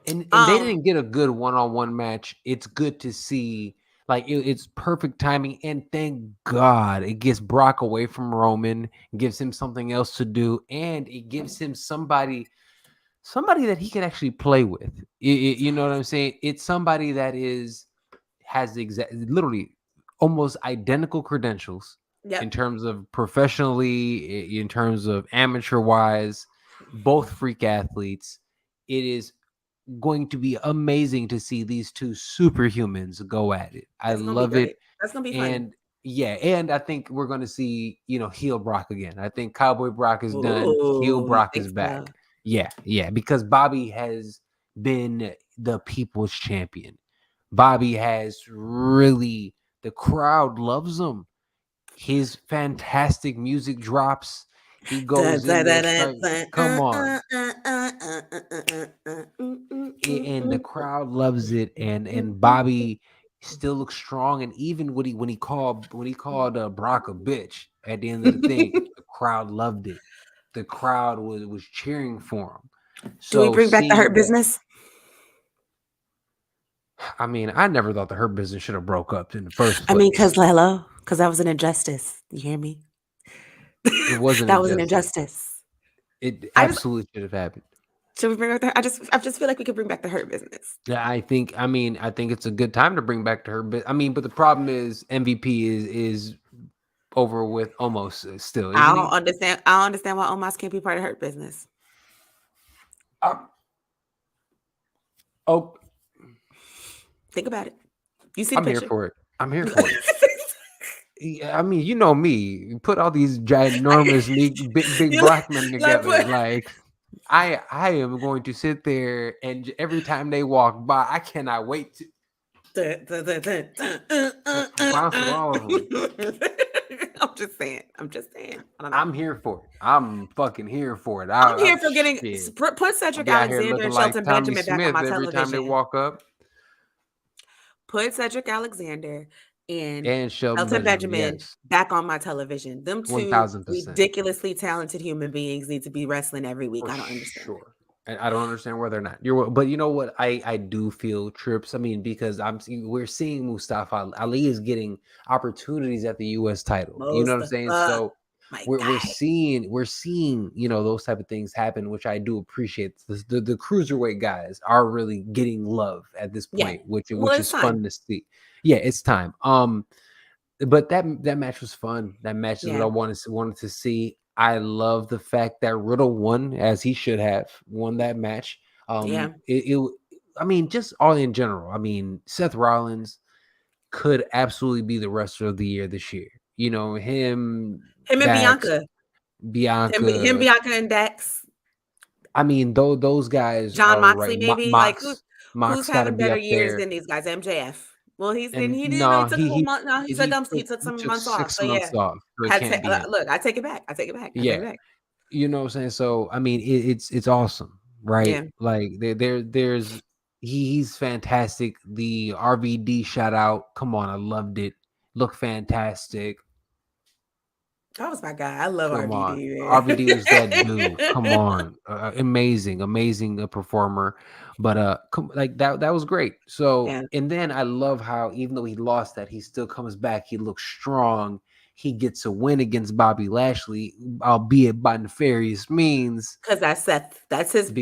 And they didn't get a good one-on-one match. It's good to see. Like, it's perfect timing, and thank God it gets Brock away from Roman, gives him something else to do, and it gives him somebody that he can actually play with. You know what I'm saying? It's somebody that has literally almost identical credentials in terms of professionally, in terms of amateur-wise, both freak athletes. It is going to be amazing to see these two superhumans go at it. I love it. That's gonna be fun. And and I think we're going to see, heel Brock again. I think Cowboy Brock is done. Heel Brock is back. So? Yeah, because Bobby has been the people's champion. Bobby has really, the crowd loves him. His fantastic music drops. He goes in there, come on. And the crowd loves it, and Bobby still looks strong. And even when he called Brock a bitch at the end of the thing, the crowd loved it. The crowd was cheering for him. So do we bring back the Hurt Business? I mean, I never thought the Hurt Business should have broke up in the first place. I mean, because that was an injustice. You hear me? It wasn't. That was an injustice. It absolutely should have happened. Should we bring back the? I just feel like we could bring back the Hurt Business. Yeah, I think it's a good time to bring back the Hurt Business. I mean, but the problem is MVP is over with almost still. I don't understand why Omos can't be part of Hurt Business. Think about it. You see the picture? Here for it. I'm here for it. I mean, you know me. Put all these ginormous big black men together. Like, I am going to sit there, and every time they walk by, I cannot wait to. I'm just saying. I'm here for it. I'm fucking here for it. I'm here for getting put Cedric Alexander and Shelton Benjamin back on my television. Every time they walk up. Put Cedric Alexander and Shelton Benjamin back on my television. Them two 1,000%. Ridiculously talented human beings need to be wrestling every week. I don't understand. Sure. And I don't understand why they're not. But you know what? I do feel trips. I mean, because we're seeing Mustafa Ali is getting opportunities at the U.S. title. You know what I'm saying? So we're seeing those type of things happen, which I do appreciate. The cruiserweight guys are really getting love at this point, which is fun to see. Yeah, it's time. But that match was fun. That match is what I wanted to see. I love the fact that Riddle won, as he should have won that match. I mean, just all in general. I mean, Seth Rollins could absolutely be the wrestler of the year this year. Him and Bianca. Him, Bianca, and Dax. I mean, those guys. John Moxley, maybe. Who's having better years than these guys? MJF. Well, he took some months off. So yeah, look, I take it back. You know what I'm saying? So I mean, it's awesome, right? Yeah. Like there's he's fantastic. The RVD shout out, come on, I loved it. Look fantastic. That was my guy. I love Come on. RVD, man. RVD was that dude. Come on. Amazing performer. But like that was great. So, Yeah. and then I love how even though he lost that, he still comes back. He looks strong. He gets a win against Bobby Lashley, albeit by nefarious means, Because that's Seth. because That's his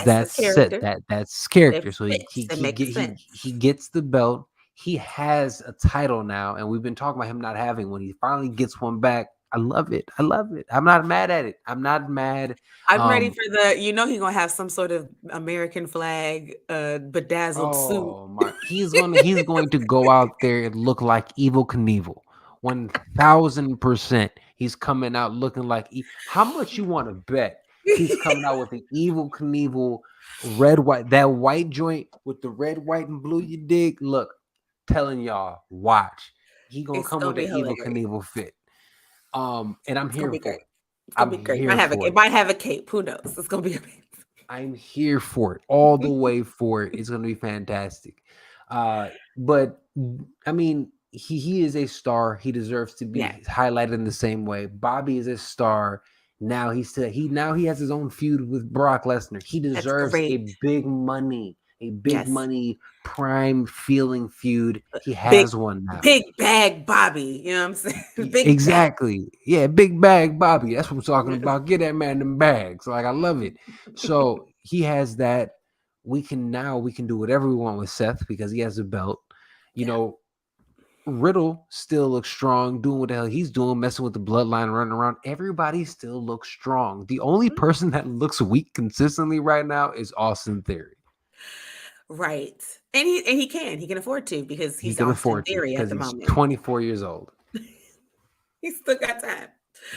that's set character. that's character. It So fits. It makes sense. he gets the belt. He has a title now, and we've been talking about him not having one. He finally gets one back. I love it. I love it. I'm not mad at it. I'm not mad. I'm ready for he's gonna have some sort of American flag, bedazzled suit. Oh my, he's going to go out there and look like Evil Knievel. 1000%. He's coming out looking like how much you want to bet he's coming out with an Evil Knievel red white, that white joint with the red, white, and blue, you dig? Look, telling y'all, watch. He gonna It's come gonna with be an Evil hilarious. Knievel fit. And I'm It's gonna here be for great. it. It's gonna I'm be great. here for It it. might have a cape. Who knows? It's gonna be amazing. I'm here for it, all the way for it. It's going to be fantastic. But I mean, he is a star. He deserves to be Yeah. highlighted in the same way. Bobby is a star. Now he has his own feud with Brock Lesnar. He That's deserves a great. big money Yes. prime feeling feud. He Big has one now. big bag Bobby. You know what I'm saying? Big bag. Exactly. Yeah, big bag Bobby. That's what I'm talking about. Get that man them bags. Like, I love it. So he has that. We can do whatever we want with Seth because he has a belt. You know, Riddle still looks strong, doing what the hell he's doing, messing with the bloodline, running around. Everybody still looks strong. The only person that looks weak consistently right now is Austin Theory. Right. And he can afford to because He he's can Austin afford to Theory at because the he's moment. 24 years old. He's still got time.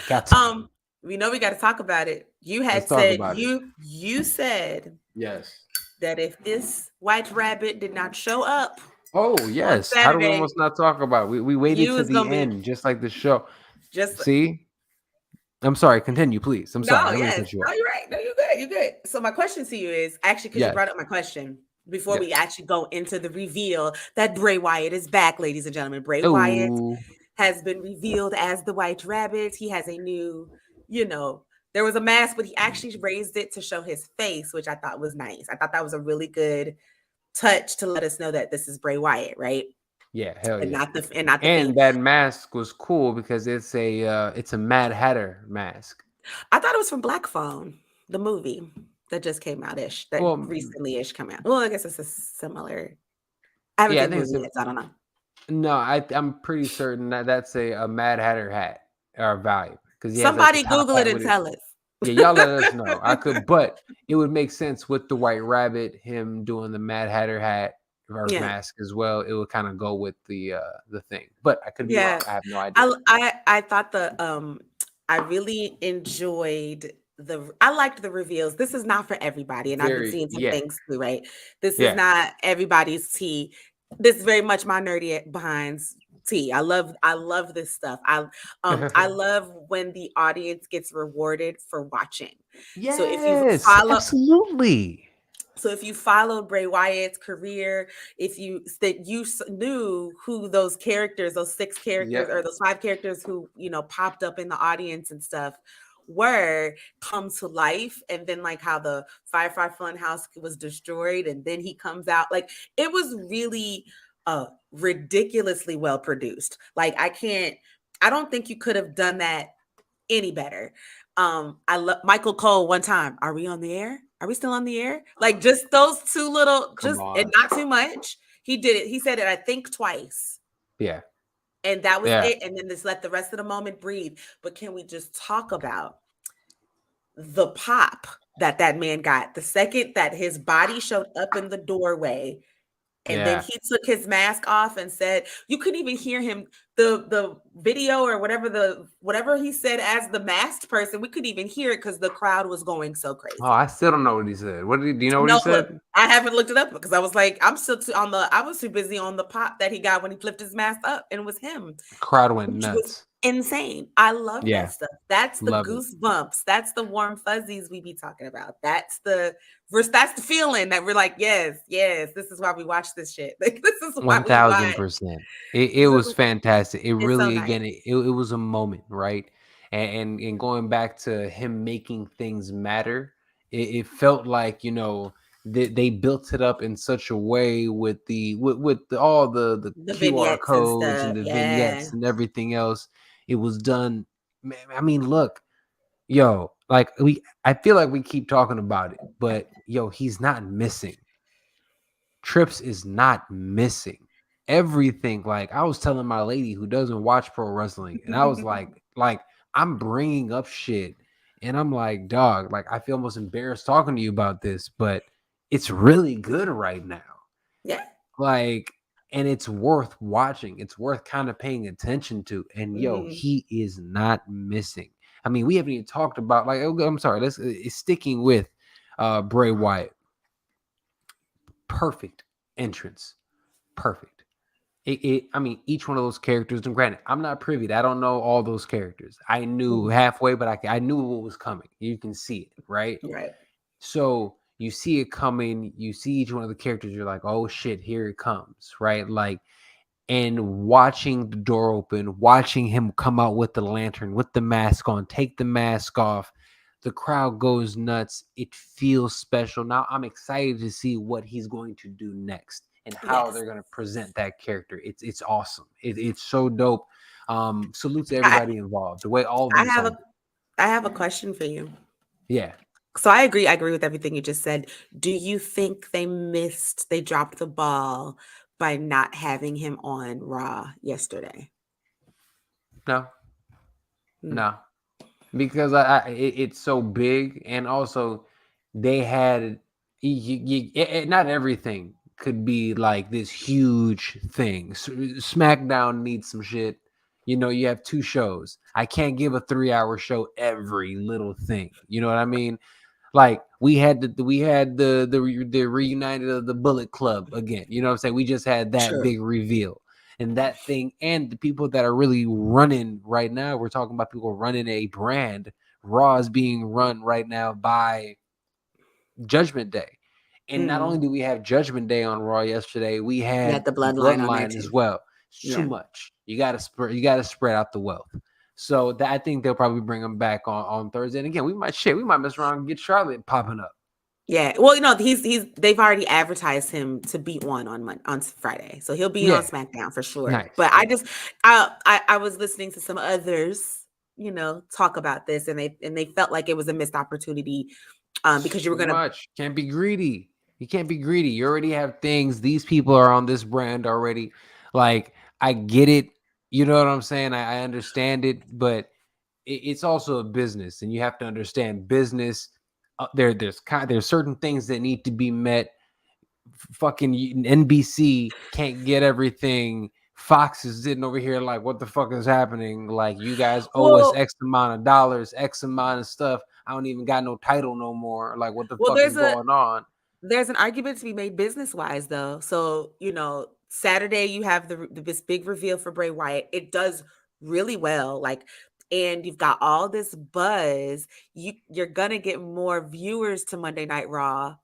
Got time. We know we got to talk about it. You had Let's talk said about it. you said Yes. that if this White Rabbit did not show up, Oh on yes. How do we Saturday, almost not talk about it? We waited you to was the gonna be end, just like the show. just See? I'm sorry. Continue, please. I'm sorry. I don't mean to yes. cut you No, off. you're right. No, you're good. You're good. So my question to you is actually because you Yes. brought up my question before we Yes. actually go into the reveal that Bray Wyatt is back, ladies and gentlemen. Bray Wyatt Ooh. has been revealed as the White Rabbit. He has a new, there was a mask, but he actually raised it to show his face, which I thought was nice. I thought that was a really good touch to let us know that this is Bray Wyatt, right? Yeah, hell And yeah. not the Fiend. That mask was cool because it's a Mad Hatter mask. I thought it was from Black Phone, the movie that just came out ish, that Well, recently-ish come out. Well, I guess it's a similar. I haven't yeah, I seen the think movie yet, so I don't know. no, I'm pretty certain that that's a Mad Hatter hat or vibe because Somebody Google it and tell us. Yeah, y'all let us know. But it would make sense with the White Rabbit, him doing the Mad Hatter hat or mask as well. It would kind of go with the thing. But I could be wrong. I have no idea. I thought I really enjoyed I liked the reveals. This is not for everybody, and I've been seeing some things too, right? This is not everybody's tea. This is very much my nerdy behinds tea. I love this stuff. I love when the audience gets rewarded for watching. Yes, so if you follow absolutely. So if you followed Bray Wyatt's career, if you knew who those characters, those 6 characters or those 5 characters who, popped up in the audience and stuff were come to life, and then like how the Firefly Funhouse was destroyed and then he comes out, like it was really ridiculously well produced. Like I don't think you could have done that any better. I love Michael Cole one time. Are we on the air? Are we still on the air? Like just those 2 little, and not too much. He did it. He said it, I think, twice. Yeah. And that was it. And then just let the rest of the moment breathe. But can we just talk about the pop that man got the second that his body showed up in the doorway? And then he took his mask off and said, you couldn't even hear him, the video or whatever he said as the masked person, we couldn't even hear it because the crowd was going so crazy. Oh, I still don't know what he said. Do you know what he said? I haven't looked it up because I was like, I was too busy on the pop that he got when he flipped his mask up and it was him. Crowd went nuts. Insane. I love that stuff. That's the goosebumps. That's the warm fuzzies we be talking about. That's the feeling that we're like, yes, this is why we watch this shit. Like, this is why 1000%. It was fantastic. It really, so nice. Again, it was a moment, right? and going back to him making things matter, it felt like, you know, they built it up in such a way with all the The QR vignettes and codes and stuff. the Yeah. vignettes and everything else. It was done. I mean, look, yo, like I feel like we keep talking about it, but yo, he's not missing. Trips is not missing. Everything, like I was telling my lady who doesn't watch pro wrestling, and I was like I'm bringing up shit, and I'm like, dog, like I feel almost embarrassed talking to you about this, but it's really good right now. Yeah. Like, and it's worth watching. It's worth kind of paying attention to. And yo, Mhm. he is not missing. I mean, we haven't even talked about like I'm sorry, let's sticking with Bray Wyatt. Perfect entrance. Perfect. I mean, each one of those characters, and granted, I'm not privy I don't know all those characters. I knew Mhm. halfway, but I knew what was coming. You can see it, right? Right. So you see it coming, you see each one of the characters, you're like, oh shit, here it comes, right? Like, and watching the door open, watching him come out with the lantern, with the mask on, take the mask off, the crowd goes nuts. It feels special. Now I'm excited to see what he's going to do next and how Yes. they're going to present that character. It's awesome. It's so dope. Salute to I, everybody involved. The way all of I them have sold a it. I have a question for you. Yeah. So I agree. I agree with everything you just said. Do you think they dropped the ball by not having him on Raw yesterday? No. Mm. No. Because it's so big, and also they had not everything could be like this huge thing. SmackDown needs some shit. You know, you have two shows. I can't give a 3-hour show every little thing. You know what I mean? Like we had the reunited of the Bullet Club again. You know what I'm saying? We just had that True. big reveal. And that thing, and the people that are really running right now, we're talking about people running a brand. Raw is being run right now by Judgment Day. And not only Mm. do we have Judgment Day on Raw yesterday, we You had had the bloodline on there Bloodline too. as well. It's too Yeah. much. You gotta spread out the wealth. So that I think they'll probably bring them back on Thursday. And again, we might mess around and get Charlotte popping up. Yeah. Well, they've already advertised him to be on Friday. So he'll be on Yeah, SmackDown for sure. nice. But I Yeah, just I was listening to some others, talk about this, and they felt like it was a missed opportunity it's because you were too gonna. much. Can't be greedy. You can't be greedy. You already have things. These people are on this brand already. Like I get it. You know what I'm saying? I understand it, but it's also a business, and you have to understand business. There's certain things that need to be met. Fucking NBC can't get everything. Fox is sitting over here like, what the fuck is happening? Like, you guys owe us Well, X amount of dollars, X amount of stuff. I don't even got no title no more. Like, what the well, fuck is going on? there's an argument to be made business wise though. So Saturday you have this big reveal for Bray Wyatt. It does really well, like, and you've got all this buzz. You're gonna get more viewers to Monday Night Raw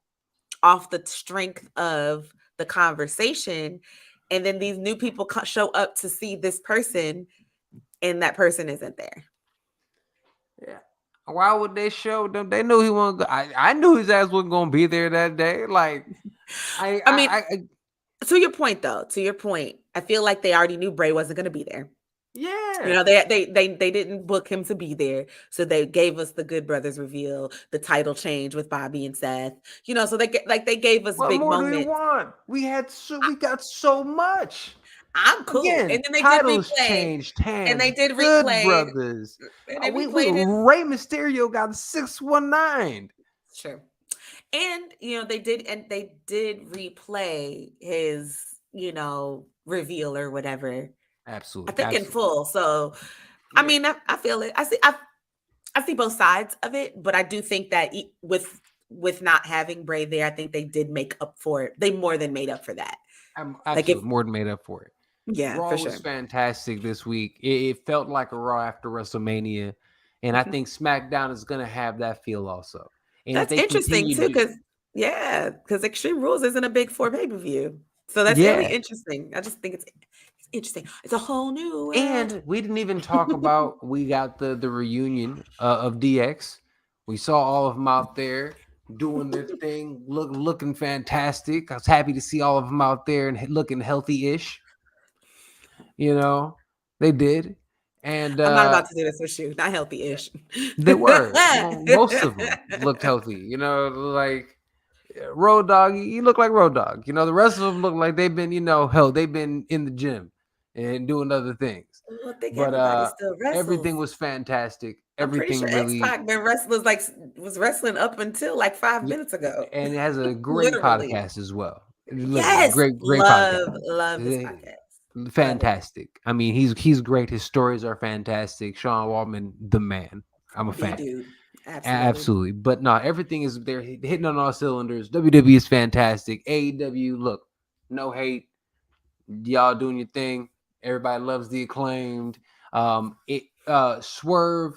off the strength of the conversation, and then these new people show up to see this person, and that person isn't there. Yeah. Why would they show them? They knew he wasn't. I knew his ass wasn't gonna be there that day. Like, I, I mean, I, I to your point though, I feel like they already knew Bray wasn't going to be there. yeah. They didn't book him to be there, so they gave us the Good Brothers reveal, the title change with Bobby and Seth. So they gave us What big more do we moments. want? We got so much. I'm cool, Again, and then titles changed hands. they did Good replay, brothers. and they We replayed his. Rey Mysterio got 619. Sure, and they did replay his reveal or whatever. I Absolutely, think in absolutely. full. So, I Yeah. mean, I feel it. I see both sides of it, but I do think that with not having Bray there, I think they did make up for it. They more than made up for that. I'm Like if absolutely more than made up for it. Yeah, Raw for was sure. fantastic this week. It felt like a Raw after WrestleMania, and I Mhm. think SmackDown is going to have that feel also. And if That's they interesting continue too, to, because Extreme Rules isn't a big four pay-per-view. So that's really yeah, interesting. I just think it's interesting. It's a whole new world. And we didn't even talk about, we got the reunion of DX. We saw all of them out there doing their thing, looking fantastic. I was happy to see all of them out there and looking healthy-ish. You know, they did. And I'm not about to do this with you. Not healthy-ish. they were. Well, most of them looked healthy. You know, like Road Dogg, you look like Road Dogg. You know, the rest of them look like they've been, hell, they've been in the gym and doing other things. I think But everybody still wrestles. everything was fantastic. I'm pretty Everything sure really, X-Pac was wrestling up until like 5 minutes ago. and it has a great Literally. podcast as well. Yes, great love podcast. this podcast. Fantastic. I mean, he's great. His stories are fantastic. Sean Waltman, the man. I'm a fan. Dude. Absolutely. But no, everything is they're hitting on all cylinders. WWE is fantastic. AEW, look, no hate. Y'all doing your thing. Everybody loves the Acclaimed. Swerve.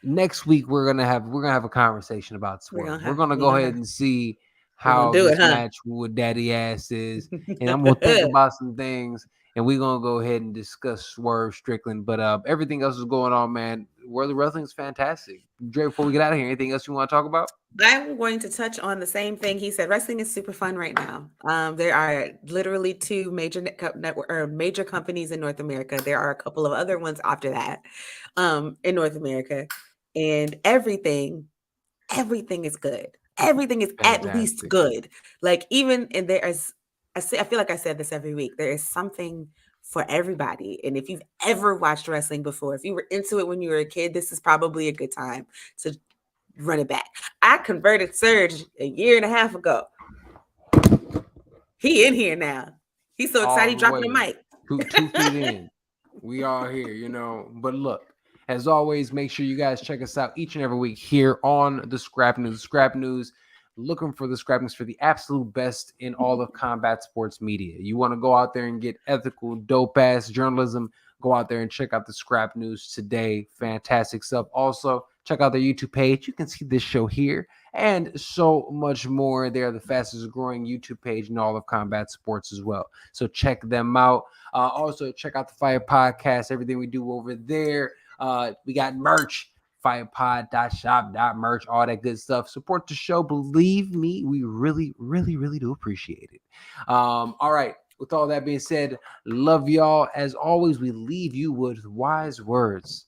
Next week we're gonna have a conversation about Swerve. We're gonna go ahead and see how this match with Daddy Ass is, and I'm gonna think about some things, and we're gonna go ahead and discuss Swerve Strickland. But everything else is going on, man. World of Wrestling is fantastic. Dre, before we get out of here, anything else you want to talk about? I'm going to touch on the same thing he said. Wrestling is super fun right now. There are literally 2 major network or major companies in North America. There are a couple of other ones after that in North America, and everything is good. Everything is fantastic. At least good. Like even and I feel like I said this every week. There is something for everybody. And if you've ever watched wrestling before, if you were into it when you were a kid, this is probably a good time to run it back. I converted SERG a 1.5 years ago. He in here now. He's so excited, he's dropping the mic. 2 feet in. We are here, But look, as always, make sure you guys check us out each and every week here on the Scrap News. Scrap News, looking for the Scrap News for the absolute best in all of combat sports media. You want to go out there and get ethical, dope-ass journalism, go out there and check out the Scrap News today. Fantastic stuff. Also, check out their YouTube page. You can see this show here and so much more. They're the fastest growing YouTube page in all of combat sports as well. So check them out. Also, check out the Fire Podcast, everything we do over there. We got merch, firepod.shop.merch, all that good stuff. Support the show. Believe me, we really, really, really do appreciate it. All right. With all that being said, love y'all. As always, we leave you with wise words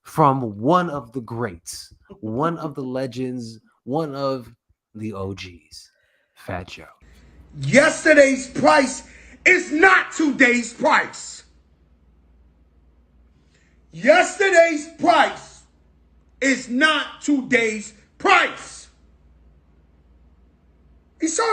from one of the greats, one of the legends, one of the OGs, Fat Joe. Yesterday's price is not today's price. Yesterday's price is not today's price. He saw the